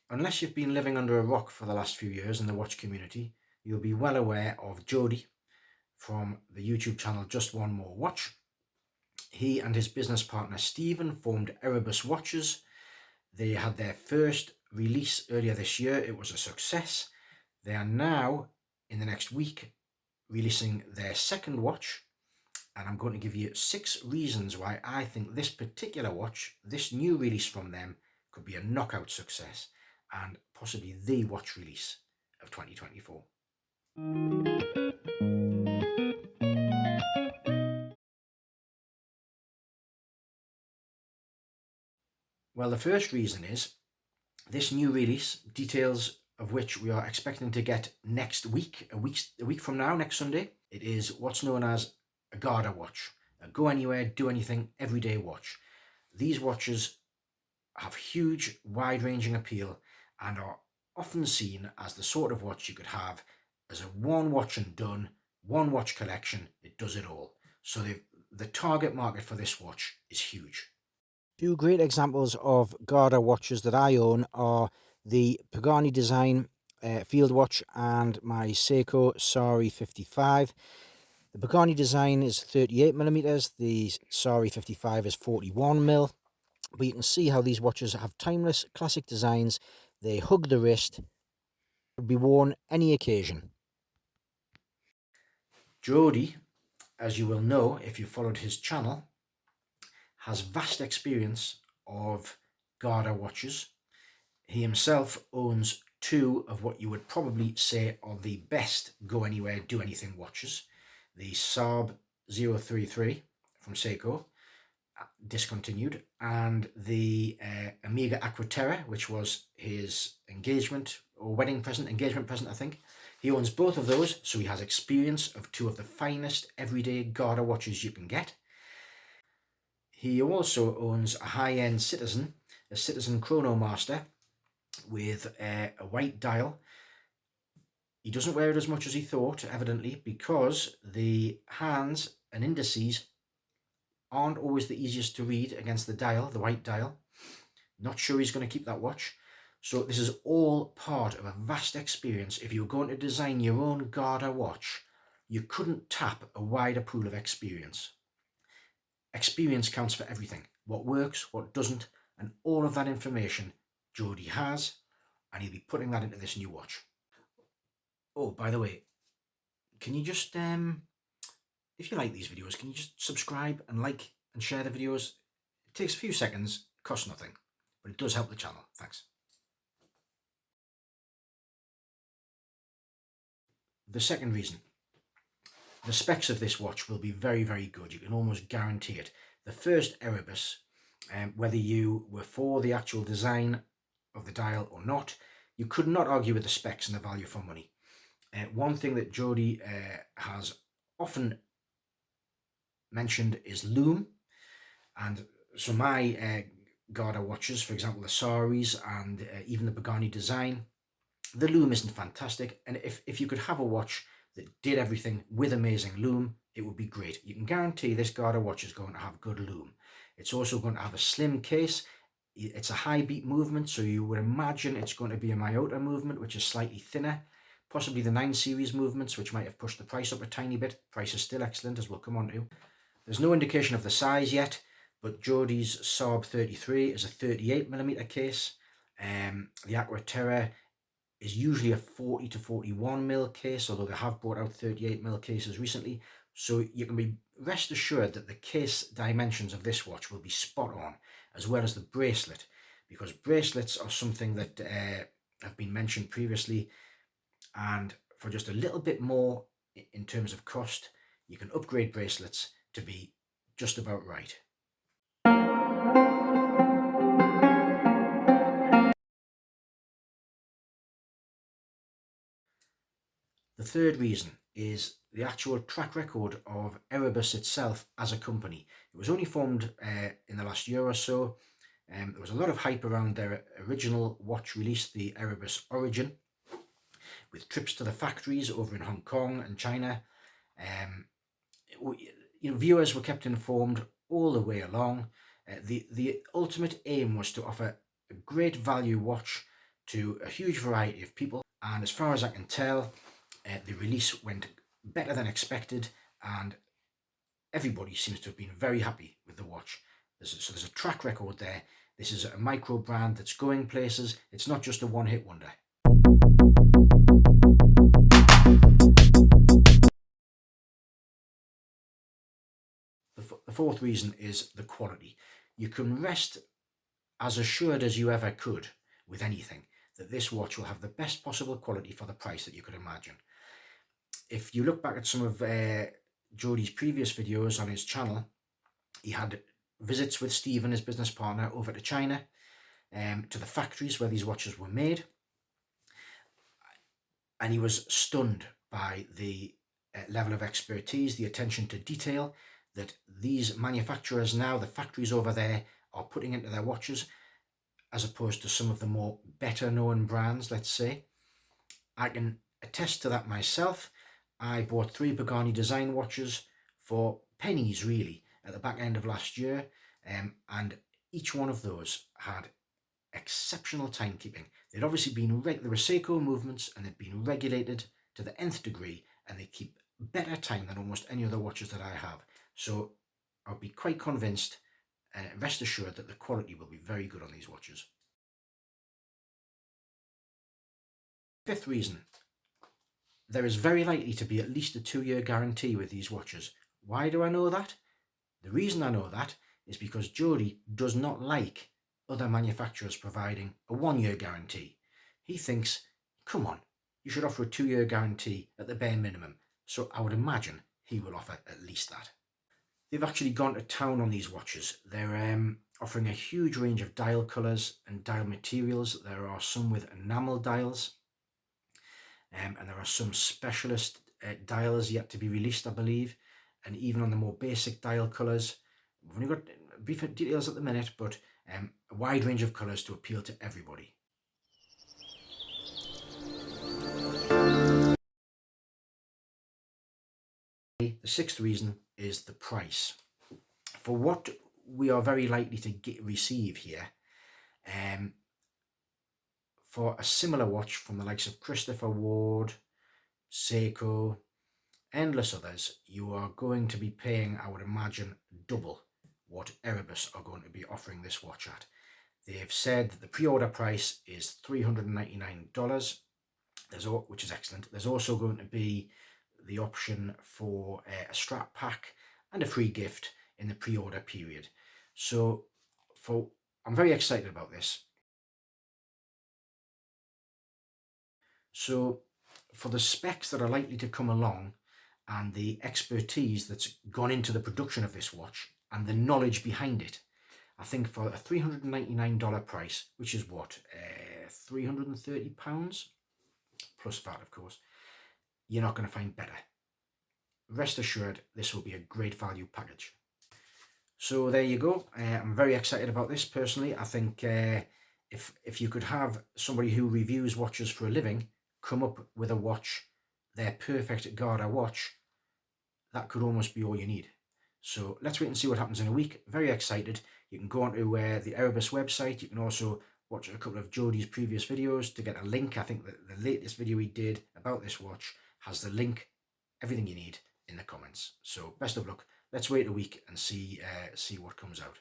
unless you've been living under a rock for the last few years in the watch community, you'll be well aware of Jody from the YouTube channel Just One More Watch. He and his business partner Stephen formed EREBUS Watches. They had their first release earlier this year. It was a success. They are now, in the next week, releasing their second watch, and I'm going to give you 6 reasons why I think this particular watch, this new release from them, could be a knockout success and possibly the watch release of 2024. Well, the first reason is this new release, details of which we are expecting to get next week, a week from now, next Sunday. It is what's known as a Garda watch, a go anywhere, do anything, everyday watch. These watches have huge, wide-ranging appeal and are often seen as the sort of watch you could have as a one watch and done, one watch collection. It does it all. So the target market for this watch is huge. 2 great examples of Garda watches that I own are the Pagani Design Field Watch and my Seiko Sari 55. The Pagani Design is 38mm, the Sari 55 is 41mm. But you can see how these watches have timeless, classic designs. They hug the wrist, could be worn any occasion. Jody, as you will know if you followed his channel, has vast experience of Garda watches. He himself owns 2 of what you would probably say are the best go anywhere, do anything watches. The Saab 033 from Seiko, discontinued, and the Omega Aquaterra, which was his engagement present, I think. He owns both of those, so he has experience of 2 of the finest everyday Garda watches you can get. He also owns a high-end Citizen, a Citizen Chronomaster with a white dial. He doesn't wear it as much as he thought, evidently, because the hands and indices aren't always the easiest to read against the dial, the white dial. Not sure he's going to keep that watch. So this is all part of a vast experience. If you were going to design your own Garda watch, you couldn't tap a wider pool of experience. Experience counts for everything. What works, what doesn't, and all of that information Jody has, and he'll be putting that into this new watch. Oh, by the way, can you just, if you like these videos, can you just subscribe and like and share the videos? It takes a few seconds, costs nothing, but it does help the channel. Thanks. The second reason, the specs of this watch will be very, very good. You can almost guarantee it. The first Erebus, whether you were for the actual design of the dial or not, you could not argue with the specs and the value for money. One thing that Jody has often mentioned is lume, and so my Garda watches, for example the Saris and even the Pagani Design, the lume isn't fantastic, and if you could have a watch that did everything with amazing lume, it would be great. You can guarantee this Garda watch is going to have good lume. It's also going to have a slim case. It's a high beat movement, so you would imagine it's going to be a Miyota movement, which is slightly thinner. Possibly the 9 series movements, which might have pushed the price up a tiny bit. Price is still excellent, as we'll come on to. There's no indication of the size yet, but Jody's Saab 33 is a 38mm case. The Aquaterra is usually a 40 to 41mm case, although they have brought out 38mm cases recently. So you can be rest assured that the case dimensions of this watch will be spot on, as well as the bracelet, because bracelets are something that have been mentioned previously, and for just a little bit more in terms of cost, you can upgrade bracelets to be just about right. The third reason is the actual track record of EREBUS itself as a company. It was only formed in the last year or so. There was a lot of hype around their original watch release, the EREBUS Origin, with trips to the factories over in Hong Kong and China. Viewers were kept informed all the way along. The ultimate aim was to offer a great value watch to a huge variety of people, and as far as I can tell, the release went better than expected, and everybody seems to have been very happy with the watch. So there's a track record there. This is a micro brand that's going places. It's not just a one-hit wonder. The fourth reason is the quality. You can rest as assured as you ever could with anything that this watch will have the best possible quality for the price that you could imagine. If you look back at some of Jody's previous videos on his channel, he had visits with Stephen, his business partner, over to China, to the factories where these watches were made, and he was stunned by the level of expertise, the attention to detail that these manufacturers now, the factories over there, are putting into their watches, as opposed to some of the more better known brands, let's say. I can attest to that myself. I bought 3 Pagani design watches for pennies, really, at the back end of last year, and each one of those had exceptional timekeeping. They'd obviously been there were Seiko movements, and they'd been regulated to the nth degree, and they keep better time than almost any other watches that I have. So I'll be quite convinced, rest assured, that the quality will be very good on these watches. Fifth reason, there is very likely to be at least a 2-year guarantee with these watches. Why do I know that? The reason I know that is because Jody does not like other manufacturers providing a 1-year guarantee. He thinks, come on, you should offer a 2-year guarantee at the bare minimum. So I would imagine he will offer at least that. They've actually gone to town on these watches. They're offering a huge range of dial colours and dial materials. There are some with enamel dials, and there are some specialist dials yet to be released, I believe. And even on the more basic dial colours, we've only got brief details at the minute, but a wide range of colours to appeal to everybody. The sixth reason is the price. For what we are very likely to receive here, for a similar watch from the likes of Christopher Ward, Seiko, endless others, you are going to be paying, I would imagine, double what EREBUS are going to be offering this watch at. They've said that the pre-order price is $399, which is excellent. There's also going to be the option for a strap pack and a free gift in the pre-order period. So I'm very excited about this. So for the specs that are likely to come along, and the expertise that's gone into the production of this watch, and the knowledge behind it, I think for a $399 price, which is what, £330 plus VAT, of course, you're not going to find better. Rest assured, this will be a great value package. So there you go. I'm very excited about this personally. I think if you could have somebody who reviews watches for a living come up with a watch, their perfect Garda watch, that could almost be all you need. So let's wait and see what happens in a week. Very excited. You can go onto the EREBUS website. You can also watch a couple of Jody's previous videos to get a link. I think that the latest video he did about this watch has the link, everything you need in the comments. So best of luck. Let's wait a week and see what comes out.